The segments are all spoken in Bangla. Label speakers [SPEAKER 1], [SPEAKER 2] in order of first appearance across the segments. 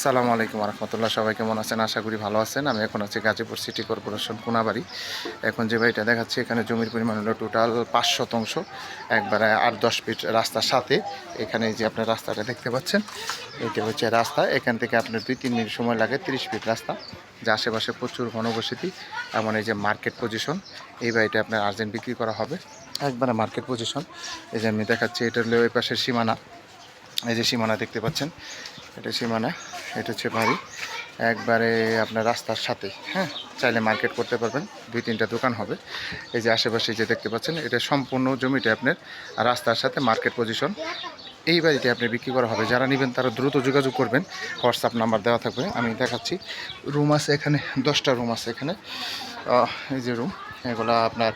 [SPEAKER 1] আসসালামু আলাইকুম রহমতুল্লাহ। সবাই কেমন আছেন? আশা করি ভালো আছেন। আমি এখন আছি গাজীপুর সিটি কর্পোরেশন কোনাবাড়ি। এখন যে বাড়িটা দেখাচ্ছি এখানে জমির পরিমাণ হলো টোটাল 5 শতাংশ, একবারে 8-10 ফিট রাস্তার সাথে। এখানে যে আপনার রাস্তাটা দেখতে পাচ্ছেন, এটা হচ্ছে রাস্তা। এখান থেকে আপনার 2-3 মিনিট সময় লাগে। 30 ফিট রাস্তা, যা আশেপাশে প্রচুর ঘনবসতি। এমন এই যে মার্কেট পজিশন, এই বাড়িটা আপনার আর্জেন্ট বিক্রি করা হবে, একবারে মার্কেট পজিশন। এই যে আমি দেখাচ্ছি, এটা হলো ওই পাশের সীমানা। এই যে সীমানা দেখতে পাচ্ছেন, এটা সীমানা, এটা হচ্ছে বাড়ি, একবারে আপনার রাস্তার সাথে। হ্যাঁ, চাইলে মার্কেট করতে পারবেন, 2-3টা দোকান হবে। এই যে আশেপাশে যে দেখতে পাচ্ছেন, এটা সম্পূর্ণ জমিটা আপনার রাস্তার সাথে মার্কেট পজিশন। এই বাড়িটি আপনি বিক্রি করা হবে। যারা নেবেন তারা দ্রুত যোগাযোগ করবেন, হোয়াটসঅ্যাপ নাম্বার দেওয়া থাকবে। আমি দেখাচ্ছি, রুম আছে এখানে 10টা রুম আছে এখানে। এই যে রুম, এগুলো আপনার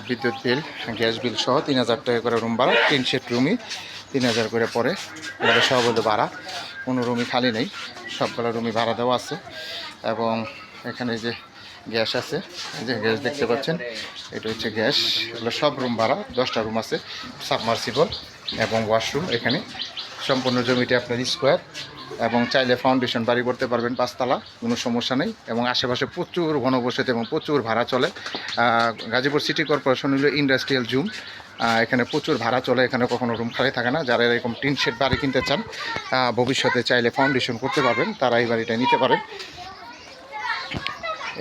[SPEAKER 1] বিদ্যুৎ বিল, গ্যাস বিল সহ 3000 টাকা করে রুম ভাড়া। 3 সেট রুমই 3000 করে পড়ে। এগুলো সব হলো ভাড়া, কোনো রুমই খালি নেই, সবগুলো রুমই ভাড়া দেওয়া আছে। এবং এখানে যে গ্যাস আছে, এই যে গ্যাস দেখতে পাচ্ছেন, এটা হচ্ছে গ্যাস। এগুলো সব রুম ভাড়া, 10টা রুম আছে, সাবমার্সিবল এবং ওয়াশরুম এখানে। সম্পূর্ণ জমিটি আপনার স্কোয়ার, এবং চাইলে ফাউন্ডেশন বাড়ি করতে পারবেন 5 তলা, কোনো সমস্যা নেই। এবং আশেপাশে প্রচুর ঘনবসতি এবং প্রচুর ভাড়া চলে। গাজীপুর সিটি কর্পোরেশন হলো ইন্ডাস্ট্রিয়াল জোন, এখানে প্রচুর ভাড়া চলে, এখানে কখনো রুম খালি থাকে না। যারা এরকম টিন শেড বাড়ি কিনতে চান, ভবিষ্যতে চাইলে ফাউন্ডেশন করতে পারবেন, তারা এই বাড়িটা নিতে পারেন।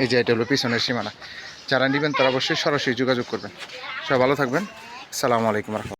[SPEAKER 1] এই যে এটা হলো পিছনের সীমানা। যারা নেবেন তারা অবশ্যই সরাসরি যোগাযোগ করবেন। সবাই ভালো থাকবেন। আসসালামু আলাইকুম।